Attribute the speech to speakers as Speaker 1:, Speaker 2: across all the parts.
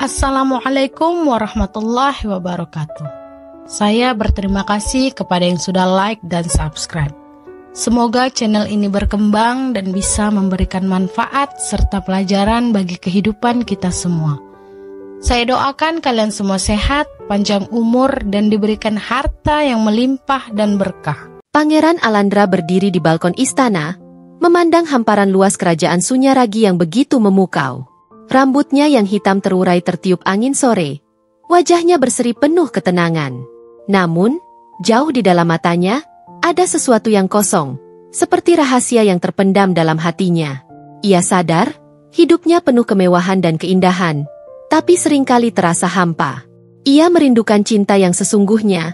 Speaker 1: Assalamualaikum warahmatullahi wabarakatuh. Saya berterima kasih kepada yang sudah like dan subscribe. Semoga channel ini berkembang dan bisa memberikan manfaat serta pelajaran bagi kehidupan kita semua. Saya doakan kalian semua sehat, panjang umur, dan diberikan harta yang melimpah dan berkah.
Speaker 2: Pangeran Alandra berdiri di balkon istana, memandang hamparan luas kerajaan Sunyaragi yang begitu memukau. Rambutnya yang hitam terurai tertiup angin sore, wajahnya berseri penuh ketenangan. Namun, jauh di dalam matanya, ada sesuatu yang kosong, seperti rahasia yang terpendam dalam hatinya. Ia sadar, hidupnya penuh kemewahan dan keindahan, tapi seringkali terasa hampa. Ia merindukan cinta yang sesungguhnya,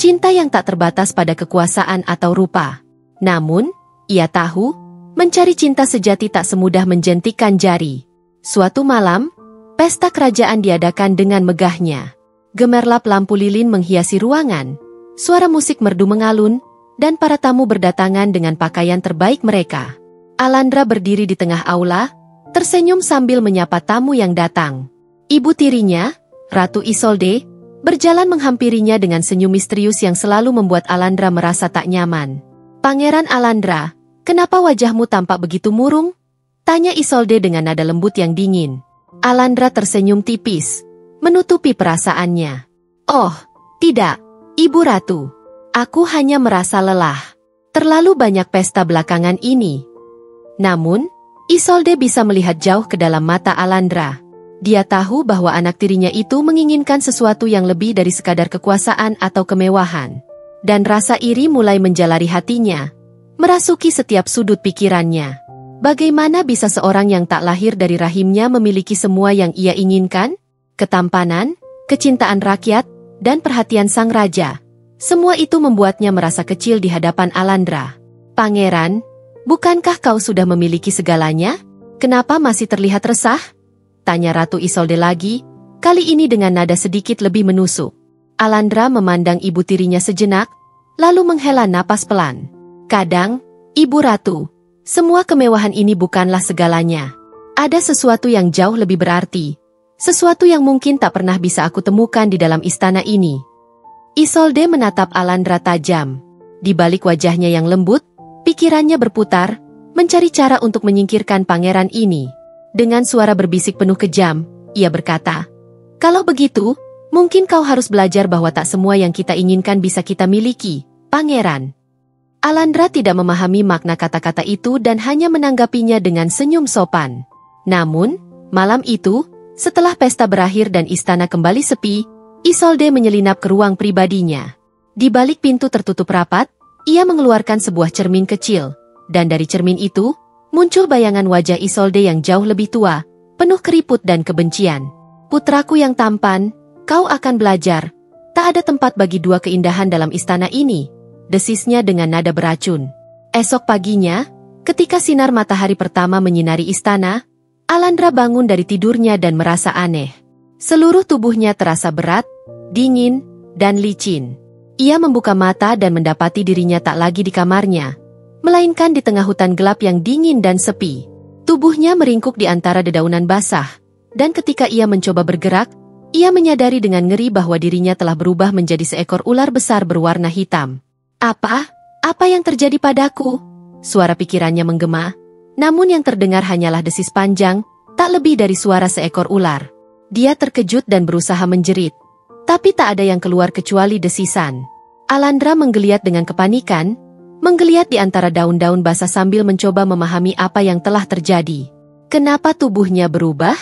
Speaker 2: cinta yang tak terbatas pada kekuasaan atau rupa. Namun, ia tahu, mencari cinta sejati tak semudah menjentikan jari. Suatu malam, pesta kerajaan diadakan dengan megahnya. Gemerlap lampu lilin menghiasi ruangan, suara musik merdu mengalun, dan para tamu berdatangan dengan pakaian terbaik mereka. Alandra berdiri di tengah aula, tersenyum sambil menyapa tamu yang datang. Ibu tirinya, Ratu Isolde, berjalan menghampirinya dengan senyum misterius yang selalu membuat Alandra merasa tak nyaman. "Pangeran Alandra, kenapa wajahmu tampak begitu murung?" tanya Isolde dengan nada lembut yang dingin. Alandra tersenyum tipis, menutupi perasaannya. "Oh, tidak, Ibu Ratu. Aku hanya merasa lelah. Terlalu banyak pesta belakangan ini." Namun, Isolde bisa melihat jauh ke dalam mata Alandra. Dia tahu bahwa anak tirinya itu menginginkan sesuatu yang lebih dari sekadar kekuasaan atau kemewahan. Dan rasa iri mulai menjalari hatinya, merasuki setiap sudut pikirannya. Bagaimana bisa seorang yang tak lahir dari rahimnya memiliki semua yang ia inginkan? Ketampanan, kecintaan rakyat, dan perhatian sang raja. Semua itu membuatnya merasa kecil di hadapan Alandra. "Pangeran, bukankah kau sudah memiliki segalanya? Kenapa masih terlihat resah?" tanya Ratu Isolde lagi, kali ini dengan nada sedikit lebih menusuk. Alandra memandang ibu tirinya sejenak, lalu menghela napas pelan. "Kadang, Ibu Ratu, semua kemewahan ini bukanlah segalanya. Ada sesuatu yang jauh lebih berarti. Sesuatu yang mungkin tak pernah bisa aku temukan di dalam istana ini." Isolde menatap Alandra tajam. Di balik wajahnya yang lembut, pikirannya berputar, mencari cara untuk menyingkirkan pangeran ini. Dengan suara berbisik penuh kejam, ia berkata, "Kalau begitu, mungkin kau harus belajar bahwa tak semua yang kita inginkan bisa kita miliki, Pangeran." Alandra tidak memahami makna kata-kata itu dan hanya menanggapinya dengan senyum sopan. Namun, malam itu, setelah pesta berakhir dan istana kembali sepi, Isolde menyelinap ke ruang pribadinya. Di balik pintu tertutup rapat, ia mengeluarkan sebuah cermin kecil, dan dari cermin itu, muncul bayangan wajah Isolde yang jauh lebih tua, penuh keriput dan kebencian. "Putraku yang tampan, kau akan belajar. Tak ada tempat bagi dua keindahan dalam istana ini," desisnya dengan nada beracun. Esok paginya, ketika sinar matahari pertama menyinari istana, Alandra bangun dari tidurnya dan merasa aneh. Seluruh tubuhnya terasa berat, dingin, dan licin. Ia membuka mata dan mendapati dirinya tak lagi di kamarnya, melainkan di tengah hutan gelap yang dingin dan sepi. Tubuhnya meringkuk di antara dedaunan basah, dan ketika ia mencoba bergerak, ia menyadari dengan ngeri bahwa dirinya telah berubah menjadi seekor ular besar berwarna hitam. Apa yang terjadi padaku?" Suara pikirannya menggema, namun yang terdengar hanyalah desis panjang, tak lebih dari suara seekor ular. Dia terkejut dan berusaha menjerit, tapi tak ada yang keluar kecuali desisan. Alandra menggeliat dengan kepanikan, menggeliat di antara daun-daun basah sambil mencoba memahami apa yang telah terjadi. Kenapa tubuhnya berubah?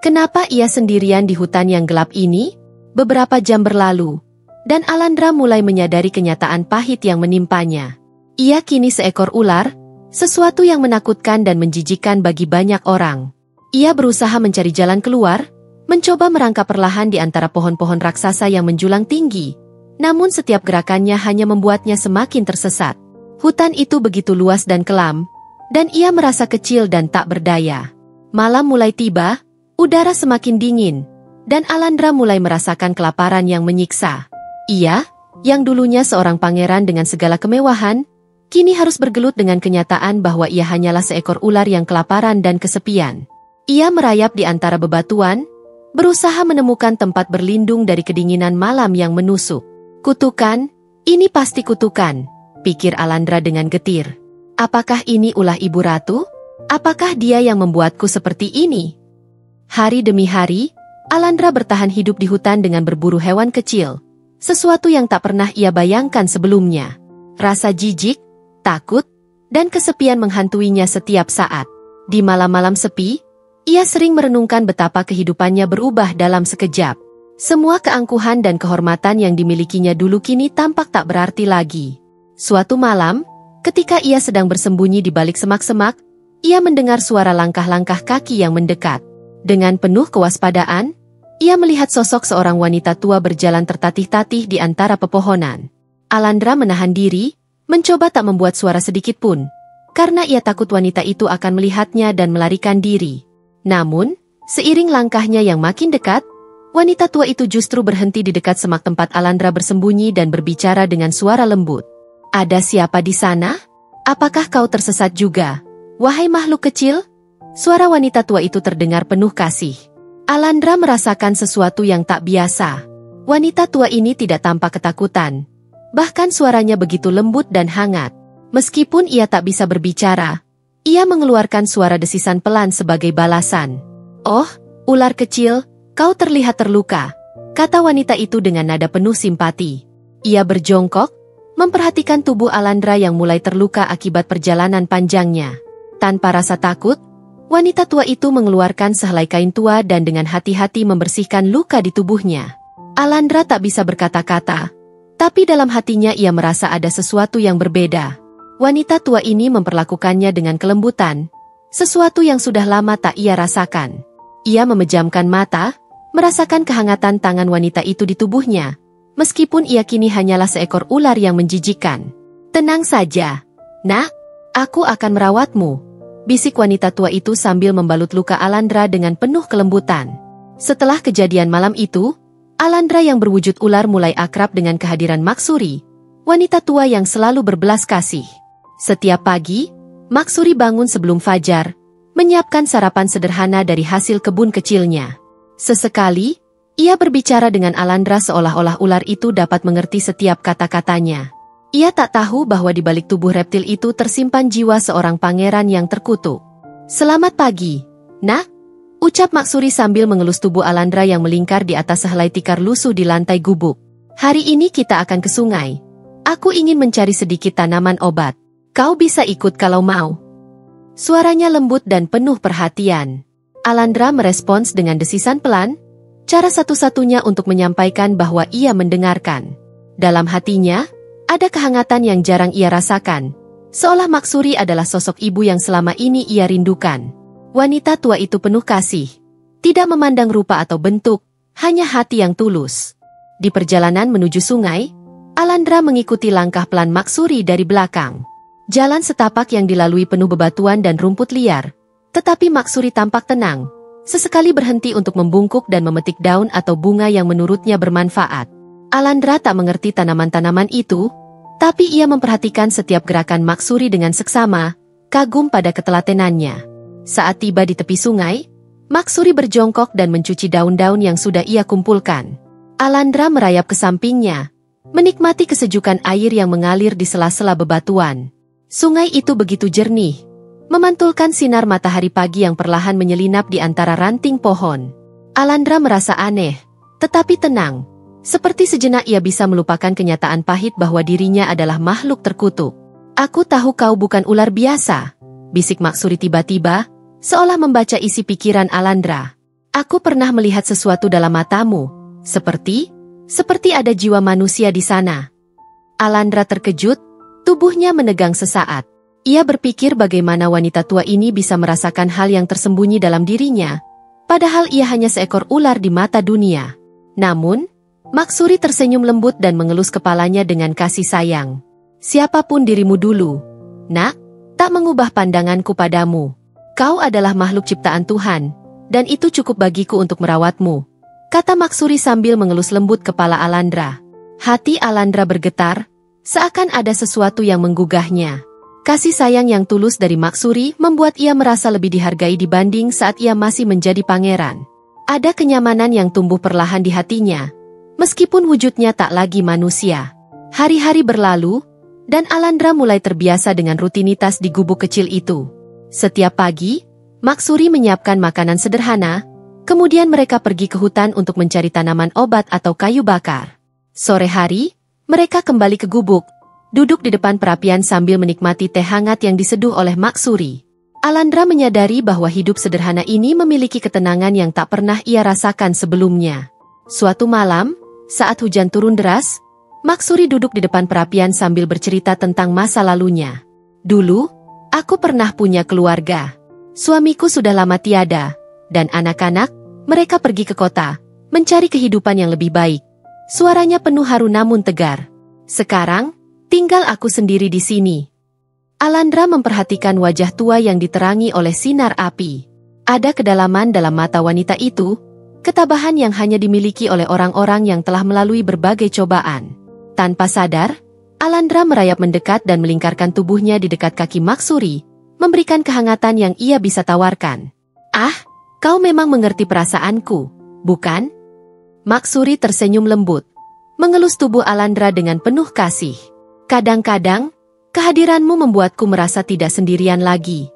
Speaker 2: Kenapa ia sendirian di hutan yang gelap ini? Beberapa jam berlalu, dan Alandra mulai menyadari kenyataan pahit yang menimpanya. Ia kini seekor ular, sesuatu yang menakutkan dan menjijikkan bagi banyak orang. Ia berusaha mencari jalan keluar, mencoba merangkak perlahan di antara pohon-pohon raksasa yang menjulang tinggi. Namun setiap gerakannya hanya membuatnya semakin tersesat. Hutan itu begitu luas dan kelam, dan ia merasa kecil dan tak berdaya. Malam mulai tiba, udara semakin dingin, dan Alandra mulai merasakan kelaparan yang menyiksa. Ia, yang dulunya seorang pangeran dengan segala kemewahan, kini harus bergelut dengan kenyataan bahwa ia hanyalah seekor ular yang kelaparan dan kesepian. Ia merayap di antara bebatuan, berusaha menemukan tempat berlindung dari kedinginan malam yang menusuk. Kutukan, ini pasti kutukan, pikir Alandra dengan getir. Apakah ini ulah ibu ratu? Apakah dia yang membuatku seperti ini? Hari demi hari, Alandra bertahan hidup di hutan dengan berburu hewan kecil, sesuatu yang tak pernah ia bayangkan sebelumnya. Rasa jijik, takut, dan kesepian menghantuinya setiap saat. Di malam-malam sepi, ia sering merenungkan betapa kehidupannya berubah dalam sekejap. Semua keangkuhan dan kehormatan yang dimilikinya dulu kini tampak tak berarti lagi. Suatu malam, ketika ia sedang bersembunyi di balik semak-semak, ia mendengar suara langkah-langkah kaki yang mendekat. Dengan penuh kewaspadaan, ia melihat sosok seorang wanita tua berjalan tertatih-tatih di antara pepohonan. Alandra menahan diri, mencoba tak membuat suara sedikit pun, karena ia takut wanita itu akan melihatnya dan melarikan diri. Namun, seiring langkahnya yang makin dekat, wanita tua itu justru berhenti di dekat semak tempat Alandra bersembunyi dan berbicara dengan suara lembut. Ada siapa di sana? Apakah kau tersesat juga? Wahai makhluk kecil? Suara wanita tua itu terdengar penuh kasih. Alandra merasakan sesuatu yang tak biasa. Wanita tua ini tidak tampak ketakutan. Bahkan suaranya begitu lembut dan hangat. Meskipun ia tak bisa berbicara, ia mengeluarkan suara desisan pelan sebagai balasan. Oh, ular kecil, kau terlihat terluka, kata wanita itu dengan nada penuh simpati. Ia berjongkok, memperhatikan tubuh Alandra yang mulai terluka akibat perjalanan panjangnya. Tanpa rasa takut, wanita tua itu mengeluarkan sehelai kain tua dan dengan hati-hati membersihkan luka di tubuhnya. Alandra tak bisa berkata-kata, tapi dalam hatinya ia merasa ada sesuatu yang berbeda. Wanita tua ini memperlakukannya dengan kelembutan, sesuatu yang sudah lama tak ia rasakan. Ia memejamkan mata, merasakan kehangatan tangan wanita itu di tubuhnya, meskipun ia kini hanyalah seekor ular yang menjijikkan. Tenang saja, nak, aku akan merawatmu, bisik wanita tua itu sambil membalut luka Alandra dengan penuh kelembutan. Setelah kejadian malam itu, Alandra yang berwujud ular mulai akrab dengan kehadiran Maksuri, wanita tua yang selalu berbelas kasih. Setiap pagi, Maksuri bangun sebelum fajar, menyiapkan sarapan sederhana dari hasil kebun kecilnya. Sesekali, ia berbicara dengan Alandra seolah-olah ular itu dapat mengerti setiap kata-katanya. Ia tak tahu bahwa di balik tubuh reptil itu tersimpan jiwa seorang pangeran yang terkutuk. Selamat pagi, nak, ucap Maksuri sambil mengelus tubuh Alandra yang melingkar di atas sehelai tikar lusuh di lantai gubuk. Hari ini kita akan ke sungai. Aku ingin mencari sedikit tanaman obat. Kau bisa ikut kalau mau. Suaranya lembut dan penuh perhatian. Alandra merespons dengan desisan pelan, cara satu-satunya untuk menyampaikan bahwa ia mendengarkan. Dalam hatinya, ada kehangatan yang jarang ia rasakan, seolah Maksuri adalah sosok ibu yang selama ini ia rindukan. Wanita tua itu penuh kasih, tidak memandang rupa atau bentuk, hanya hati yang tulus. Di perjalanan menuju sungai, Alandra mengikuti langkah pelan Maksuri dari belakang. Jalan setapak yang dilalui penuh bebatuan dan rumput liar, tetapi Maksuri tampak tenang, sesekali berhenti untuk membungkuk dan memetik daun atau bunga yang menurutnya bermanfaat. Alandra tak mengerti tanaman-tanaman itu, tapi ia memperhatikan setiap gerakan Maksuri dengan seksama, kagum pada ketelatenannya. Saat tiba di tepi sungai, Maksuri berjongkok dan mencuci daun-daun yang sudah ia kumpulkan. Alandra merayap ke sampingnya, menikmati kesejukan air yang mengalir di sela-sela bebatuan. Sungai itu begitu jernih, memantulkan sinar matahari pagi yang perlahan menyelinap di antara ranting pohon. Alandra merasa aneh, tetapi tenang. Seperti sejenak ia bisa melupakan kenyataan pahit bahwa dirinya adalah makhluk terkutuk. Aku tahu kau bukan ular biasa, bisik Maksuri tiba-tiba, seolah membaca isi pikiran Alandra. Aku pernah melihat sesuatu dalam matamu, seperti ada jiwa manusia di sana. Alandra terkejut, tubuhnya menegang sesaat. Ia berpikir bagaimana wanita tua ini bisa merasakan hal yang tersembunyi dalam dirinya, padahal ia hanya seekor ular di mata dunia. Namun, Maksuri tersenyum lembut dan mengelus kepalanya dengan kasih sayang. Siapapun dirimu dulu, nak, tak mengubah pandanganku padamu. Kau adalah makhluk ciptaan Tuhan, dan itu cukup bagiku untuk merawatmu, kata Maksuri sambil mengelus lembut kepala Alandra. Hati Alandra bergetar, seakan ada sesuatu yang menggugahnya. Kasih sayang yang tulus dari Maksuri membuat ia merasa lebih dihargai dibanding saat ia masih menjadi pangeran. Ada kenyamanan yang tumbuh perlahan di hatinya, meskipun wujudnya tak lagi manusia. Hari-hari berlalu, dan Alandra mulai terbiasa dengan rutinitas di gubuk kecil itu. Setiap pagi, Maksuri menyiapkan makanan sederhana, kemudian mereka pergi ke hutan untuk mencari tanaman obat atau kayu bakar. Sore hari, mereka kembali ke gubuk, duduk di depan perapian sambil menikmati teh hangat yang diseduh oleh Maksuri. Alandra menyadari bahwa hidup sederhana ini memiliki ketenangan yang tak pernah ia rasakan sebelumnya. Suatu malam, saat hujan turun deras, Maksuri duduk di depan perapian sambil bercerita tentang masa lalunya. Dulu, aku pernah punya keluarga. Suamiku sudah lama tiada, dan anak-anak, mereka pergi ke kota, mencari kehidupan yang lebih baik. Suaranya penuh haru namun tegar. Sekarang, tinggal aku sendiri di sini. Alandra memperhatikan wajah tua yang diterangi oleh sinar api. Ada kedalaman dalam mata wanita itu, ketabahan yang hanya dimiliki oleh orang-orang yang telah melalui berbagai cobaan. Tanpa sadar, Alandra merayap mendekat dan melingkarkan tubuhnya di dekat kaki Maksuri, memberikan kehangatan yang ia bisa tawarkan. Ah, kau memang mengerti perasaanku, bukan? Maksuri tersenyum lembut, mengelus tubuh Alandra dengan penuh kasih. Kadang-kadang, kehadiranmu membuatku merasa tidak sendirian lagi.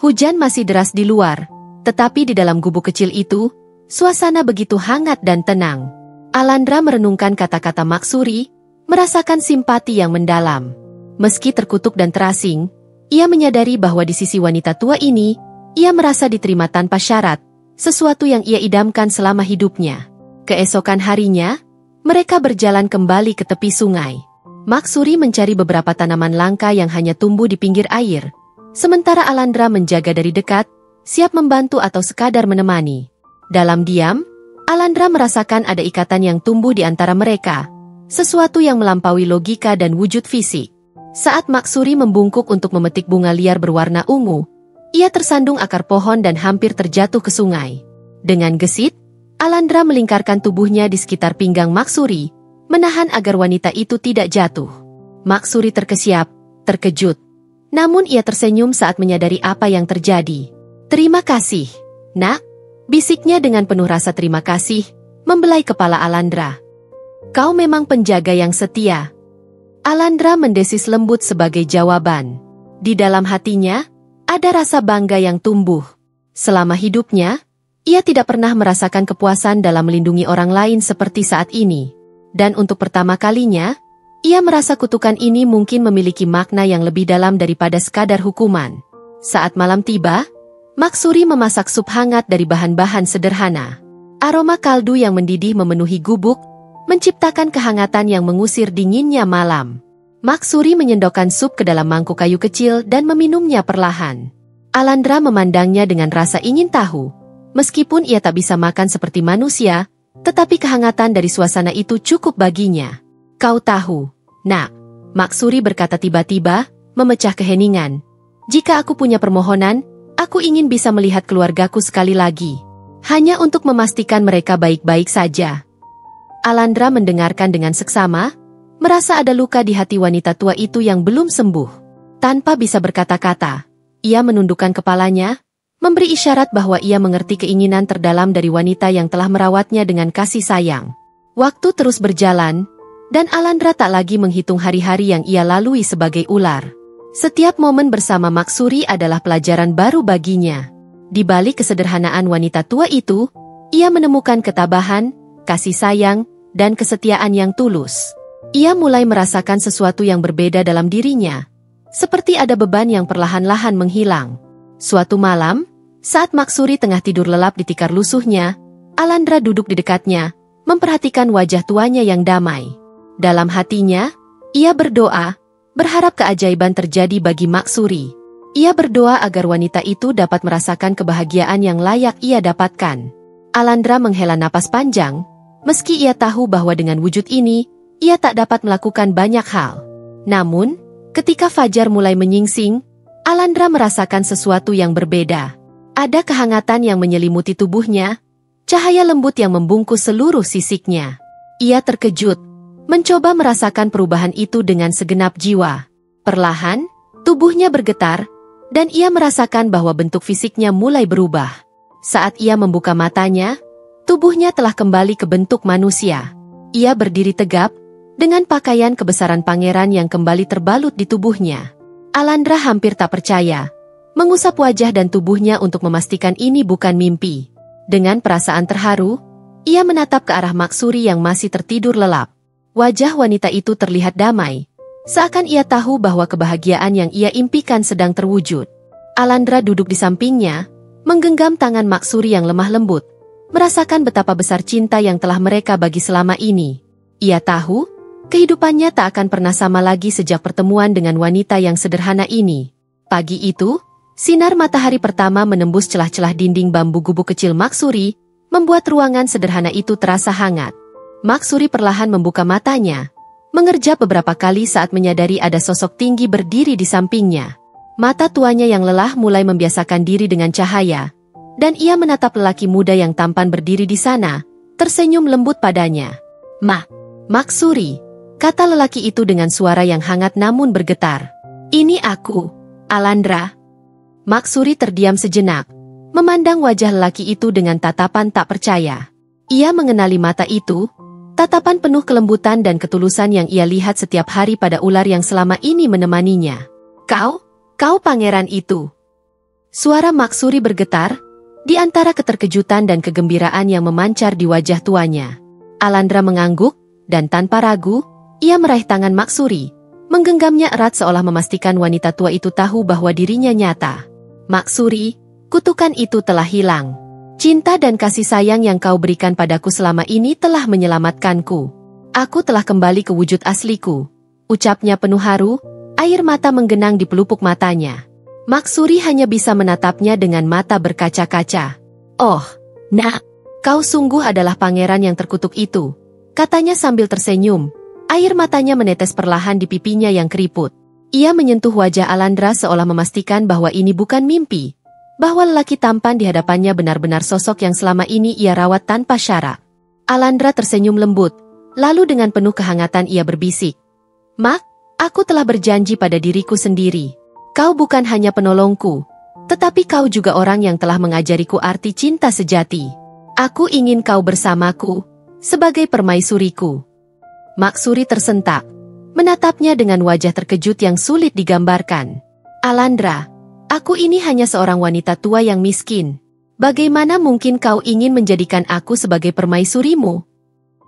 Speaker 2: Hujan masih deras di luar, tetapi di dalam gubuk kecil itu, suasana begitu hangat dan tenang. Alandra merenungkan kata-kata Maksuri, merasakan simpati yang mendalam. Meski terkutuk dan terasing, ia menyadari bahwa di sisi wanita tua ini, ia merasa diterima tanpa syarat, sesuatu yang ia idamkan selama hidupnya. Keesokan harinya, mereka berjalan kembali ke tepi sungai. Maksuri mencari beberapa tanaman langka yang hanya tumbuh di pinggir air, sementara Alandra menjaga dari dekat, siap membantu atau sekadar menemani. Dalam diam, Alandra merasakan ada ikatan yang tumbuh di antara mereka, sesuatu yang melampaui logika dan wujud fisik. Saat Maksuri membungkuk untuk memetik bunga liar berwarna ungu, ia tersandung akar pohon dan hampir terjatuh ke sungai. Dengan gesit, Alandra melingkarkan tubuhnya di sekitar pinggang Maksuri, menahan agar wanita itu tidak jatuh. Maksuri terkesiap, terkejut. Namun ia tersenyum saat menyadari apa yang terjadi. Terima kasih, nak, bisiknya dengan penuh rasa terima kasih, membelai kepala Alandra. Kau memang penjaga yang setia. Alandra mendesis lembut sebagai jawaban. Di dalam hatinya, ada rasa bangga yang tumbuh. Selama hidupnya, ia tidak pernah merasakan kepuasan dalam melindungi orang lain seperti saat ini. Dan untuk pertama kalinya, ia merasa kutukan ini mungkin memiliki makna yang lebih dalam daripada sekadar hukuman. Saat malam tiba, Maksuri memasak sup hangat dari bahan-bahan sederhana. Aroma kaldu yang mendidih memenuhi gubuk, menciptakan kehangatan yang mengusir dinginnya malam. Maksuri menyendokkan sup ke dalam mangkuk kayu kecil dan meminumnya perlahan. Alandra memandangnya dengan rasa ingin tahu. Meskipun ia tak bisa makan seperti manusia, tetapi kehangatan dari suasana itu cukup baginya. Kau tahu, nak, Maksuri berkata tiba-tiba, memecah keheningan. Jika aku punya permohonan, aku ingin bisa melihat keluargaku sekali lagi. Hanya untuk memastikan mereka baik-baik saja. Alandra mendengarkan dengan seksama, merasa ada luka di hati wanita tua itu yang belum sembuh. Tanpa bisa berkata-kata, ia menundukkan kepalanya, memberi isyarat bahwa ia mengerti keinginan terdalam dari wanita yang telah merawatnya dengan kasih sayang. Waktu terus berjalan, dan Alandra tak lagi menghitung hari-hari yang ia lalui sebagai ular. Setiap momen bersama Maksuri adalah pelajaran baru baginya. Di balik kesederhanaan wanita tua itu, ia menemukan ketabahan, kasih sayang, dan kesetiaan yang tulus. Ia mulai merasakan sesuatu yang berbeda dalam dirinya, seperti ada beban yang perlahan-lahan menghilang. Suatu malam, saat Maksuri tengah tidur lelap di tikar lusuhnya, Alandra duduk di dekatnya, memperhatikan wajah tuanya yang damai. Dalam hatinya, ia berdoa, berharap keajaiban terjadi bagi Maksuri. Ia berdoa agar wanita itu dapat merasakan kebahagiaan yang layak ia dapatkan. Alandra menghela napas panjang, meski ia tahu bahwa dengan wujud ini, ia tak dapat melakukan banyak hal. Namun, ketika fajar mulai menyingsing, Alandra merasakan sesuatu yang berbeda. Ada kehangatan yang menyelimuti tubuhnya, cahaya lembut yang membungkus seluruh sisiknya. Ia terkejut, mencoba merasakan perubahan itu dengan segenap jiwa. Perlahan, tubuhnya bergetar, dan ia merasakan bahwa bentuk fisiknya mulai berubah. Saat ia membuka matanya, Tubuhnya telah kembali ke bentuk manusia. Ia berdiri tegap, dengan pakaian kebesaran pangeran yang kembali terbalut di tubuhnya. Alandra hampir tak percaya, mengusap wajah dan tubuhnya untuk memastikan ini bukan mimpi. Dengan perasaan terharu, ia menatap ke arah Maksuri yang masih tertidur lelap. Wajah wanita itu terlihat damai, seakan ia tahu bahwa kebahagiaan yang ia impikan sedang terwujud. Alandra duduk di sampingnya, menggenggam tangan Maksuri yang lemah lembut, merasakan betapa besar cinta yang telah mereka bagi selama ini. Ia tahu, kehidupannya tak akan pernah sama lagi sejak pertemuan dengan wanita yang sederhana ini. Pagi itu, sinar matahari pertama menembus celah-celah dinding bambu gubuk kecil Maksuri, membuat ruangan sederhana itu terasa hangat. Maksuri perlahan membuka matanya, mengerjap beberapa kali saat menyadari ada sosok tinggi berdiri di sampingnya. Mata tuanya yang lelah mulai membiasakan diri dengan cahaya, dan ia menatap lelaki muda yang tampan berdiri di sana, tersenyum lembut padanya. Maksuri, kata lelaki itu dengan suara yang hangat namun bergetar. Ini aku, Alandra. Maksuri terdiam sejenak, memandang wajah lelaki itu dengan tatapan tak percaya. Ia mengenali mata itu, tatapan penuh kelembutan dan ketulusan yang ia lihat setiap hari pada ular yang selama ini menemaninya. Kau pangeran itu. Suara Maksuri bergetar, di antara keterkejutan dan kegembiraan yang memancar di wajah tuanya. Alandra mengangguk, dan tanpa ragu, ia meraih tangan Maksuri, menggenggamnya erat seolah memastikan wanita tua itu tahu bahwa dirinya nyata. Maksuri, kutukan itu telah hilang. Cinta dan kasih sayang yang kau berikan padaku selama ini telah menyelamatkanku. Aku telah kembali ke wujud asliku, ucapnya penuh haru, air mata menggenang di pelupuk matanya. Maksuri hanya bisa menatapnya dengan mata berkaca-kaca. Oh, nak, kau sungguh adalah pangeran yang terkutuk itu, katanya sambil tersenyum. Air matanya menetes perlahan di pipinya yang keriput. Ia menyentuh wajah Alandra seolah memastikan bahwa ini bukan mimpi, bahwa lelaki tampan di hadapannya benar-benar sosok yang selama ini ia rawat tanpa syarat. Alandra tersenyum lembut, lalu dengan penuh kehangatan ia berbisik. Mak, aku telah berjanji pada diriku sendiri. Kau bukan hanya penolongku, tetapi kau juga orang yang telah mengajariku arti cinta sejati. Aku ingin kau bersamaku, sebagai permaisuriku. Maksuri tersentak, menatapnya dengan wajah terkejut yang sulit digambarkan. Alandra, aku ini hanya seorang wanita tua yang miskin. Bagaimana mungkin kau ingin menjadikan aku sebagai permaisurimu?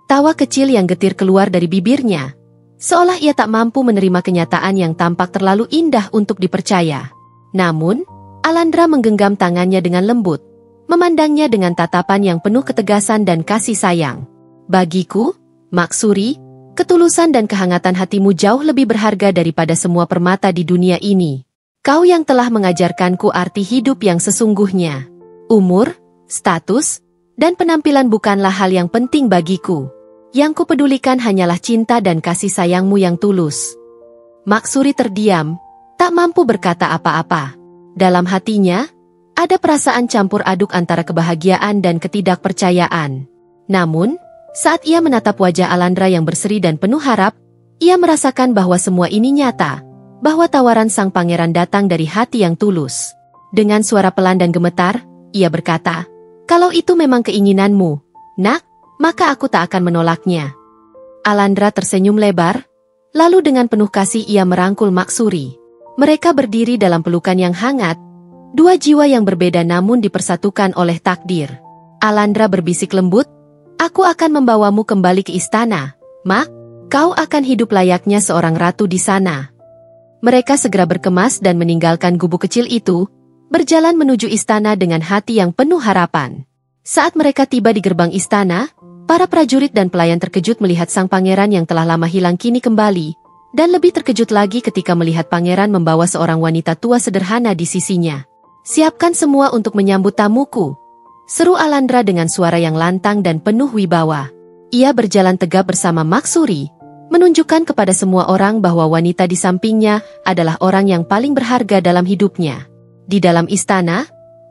Speaker 2: Tawa kecil yang getir keluar dari bibirnya, seolah ia tak mampu menerima kenyataan yang tampak terlalu indah untuk dipercaya. Namun, Alandra menggenggam tangannya dengan lembut, memandangnya dengan tatapan yang penuh ketegasan dan kasih sayang. Bagiku, Maksuri, ketulusan dan kehangatan hatimu jauh lebih berharga daripada semua permata di dunia ini. Kau yang telah mengajarkanku arti hidup yang sesungguhnya. Umur, status, dan penampilan bukanlah hal yang penting bagiku. Yang kupedulikan hanyalah cinta dan kasih sayangmu yang tulus. Maksuri terdiam, tak mampu berkata apa-apa. Dalam hatinya, ada perasaan campur aduk antara kebahagiaan dan ketidakpercayaan. Namun, saat ia menatap wajah Alandra yang berseri dan penuh harap, ia merasakan bahwa semua ini nyata, bahwa tawaran sang pangeran datang dari hati yang tulus. Dengan suara pelan dan gemetar, ia berkata, "Kalau itu memang keinginanmu, nak, maka aku tak akan menolaknya." Alandra tersenyum lebar, lalu dengan penuh kasih ia merangkul Maksuri. Mereka berdiri dalam pelukan yang hangat, dua jiwa yang berbeda namun dipersatukan oleh takdir. Alandra berbisik lembut, "Aku akan membawamu kembali ke istana, Mak. Kau akan hidup layaknya seorang ratu di sana." Mereka segera berkemas dan meninggalkan gubuk kecil itu, berjalan menuju istana dengan hati yang penuh harapan. Saat mereka tiba di gerbang istana, para prajurit dan pelayan terkejut melihat sang pangeran yang telah lama hilang kini kembali, dan lebih terkejut lagi ketika melihat pangeran membawa seorang wanita tua sederhana di sisinya. "Siapkan semua untuk menyambut tamuku," seru Alandra dengan suara yang lantang dan penuh wibawa. Ia berjalan tegap bersama Maksuri, menunjukkan kepada semua orang bahwa wanita di sampingnya adalah orang yang paling berharga dalam hidupnya. Di dalam istana,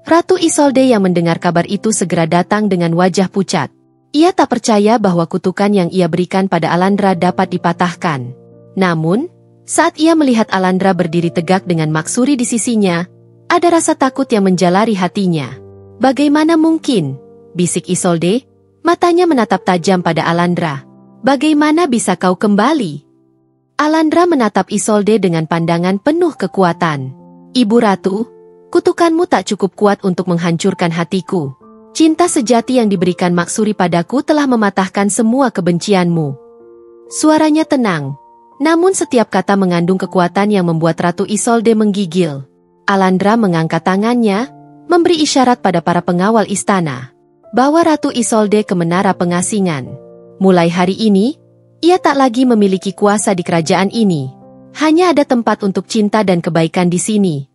Speaker 2: Ratu Isolde yang mendengar kabar itu segera datang dengan wajah pucat. Ia tak percaya bahwa kutukan yang ia berikan pada Alandra dapat dipatahkan. Namun, saat ia melihat Alandra berdiri tegak dengan Maksuri di sisinya, ada rasa takut yang menjalari hatinya. "Bagaimana mungkin?" bisik Isolde, Matanya menatap tajam pada Alandra. Bagaimana bisa kau kembali? Alandra menatap Isolde dengan pandangan penuh kekuatan. Ibu Ratu, kutukanmu tak cukup kuat untuk menghancurkan hatiku. Cinta sejati yang diberikan Maksuri padaku telah mematahkan semua kebencianmu. Suaranya tenang, namun setiap kata mengandung kekuatan yang membuat Ratu Isolde menggigil. Alandra mengangkat tangannya, memberi isyarat pada para pengawal istana. Bawa Ratu Isolde ke menara pengasingan. Mulai hari ini, ia tak lagi memiliki kuasa di kerajaan ini. Hanya ada tempat untuk cinta dan kebaikan di sini.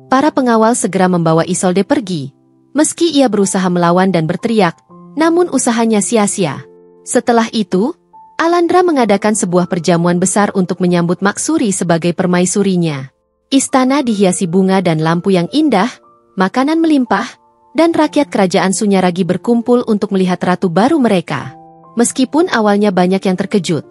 Speaker 2: Para pengawal segera membawa Isolde pergi. Meski ia berusaha melawan dan berteriak, namun usahanya sia-sia. Setelah itu, Alandra mengadakan sebuah perjamuan besar untuk menyambut Maksuri sebagai permaisurinya. Istana dihiasi bunga dan lampu yang indah, makanan melimpah, dan rakyat kerajaan Sunyaragi berkumpul untuk melihat ratu baru mereka. Meskipun awalnya banyak yang terkejut,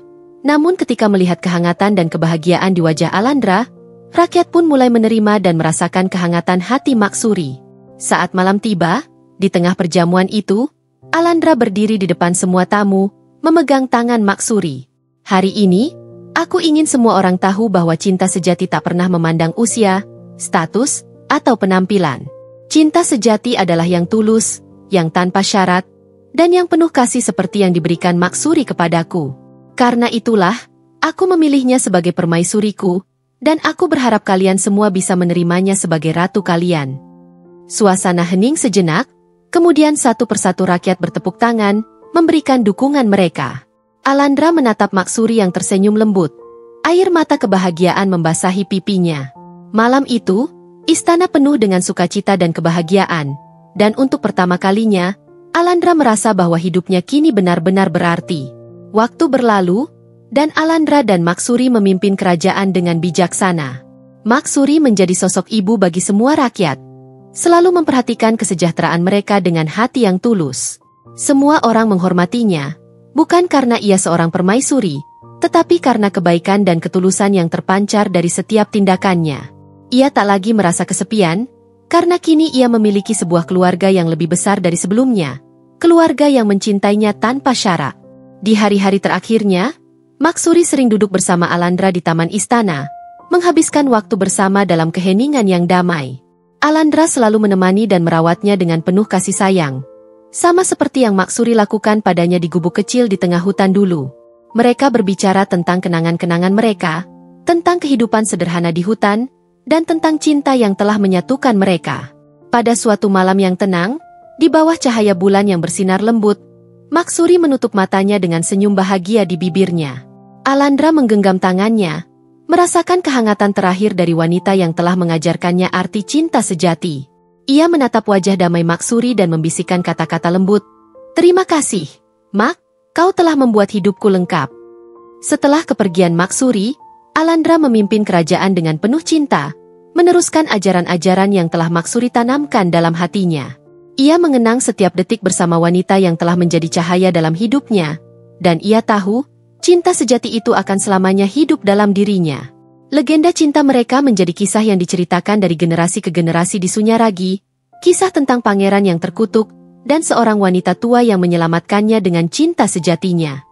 Speaker 2: namun ketika melihat kehangatan dan kebahagiaan di wajah Alandra, rakyat pun mulai menerima dan merasakan kehangatan hati Maksuri. Saat malam tiba, di tengah perjamuan itu, Alandra berdiri di depan semua tamu, memegang tangan Maksuri. Hari ini, aku ingin semua orang tahu bahwa cinta sejati tak pernah memandang usia, status, atau penampilan. Cinta sejati adalah yang tulus, yang tanpa syarat, dan yang penuh kasih seperti yang diberikan Maksuri kepadaku. Karena itulah, aku memilihnya sebagai permaisuriku, dan aku berharap kalian semua bisa menerimanya sebagai ratu kalian. Suasana hening sejenak, kemudian satu persatu rakyat bertepuk tangan, memberikan dukungan mereka. Alandra menatap Maksuri yang tersenyum lembut. Air mata kebahagiaan membasahi pipinya. Malam itu, istana penuh dengan sukacita dan kebahagiaan, dan untuk pertama kalinya, Alandra merasa bahwa hidupnya kini benar-benar berarti. Waktu berlalu, dan Alandra dan Maksuri memimpin kerajaan dengan bijaksana. Maksuri menjadi sosok ibu bagi semua rakyat, selalu memperhatikan kesejahteraan mereka dengan hati yang tulus. Semua orang menghormatinya, bukan karena ia seorang permaisuri, tetapi karena kebaikan dan ketulusan yang terpancar dari setiap tindakannya. Ia tak lagi merasa kesepian, karena kini ia memiliki sebuah keluarga yang lebih besar dari sebelumnya, keluarga yang mencintainya tanpa syarat. Di hari-hari terakhirnya, Maksuri sering duduk bersama Alandra di taman istana, menghabiskan waktu bersama dalam keheningan yang damai. Alandra selalu menemani dan merawatnya dengan penuh kasih sayang, sama seperti yang Maksuri lakukan padanya di gubuk kecil di tengah hutan dulu. Mereka berbicara tentang kenangan-kenangan mereka, tentang kehidupan sederhana di hutan, dan tentang cinta yang telah menyatukan mereka. Pada suatu malam yang tenang, di bawah cahaya bulan yang bersinar lembut, Maksuri menutup matanya dengan senyum bahagia di bibirnya. Alandra menggenggam tangannya, merasakan kehangatan terakhir dari wanita yang telah mengajarkannya arti cinta sejati. Ia menatap wajah damai Maksuri dan membisikkan kata-kata lembut, "Terima kasih, Mak, kau telah membuat hidupku lengkap." Setelah kepergian Maksuri, Alandra memimpin kerajaan dengan penuh cinta, meneruskan ajaran-ajaran yang telah Maksuri tanamkan dalam hatinya. Ia mengenang setiap detik bersama wanita yang telah menjadi cahaya dalam hidupnya, dan ia tahu, cinta sejati itu akan selamanya hidup dalam dirinya. Legenda cinta mereka menjadi kisah yang diceritakan dari generasi ke generasi di Sunyaragi, kisah tentang pangeran yang terkutuk, dan seorang wanita tua yang menyelamatkannya dengan cinta sejatinya.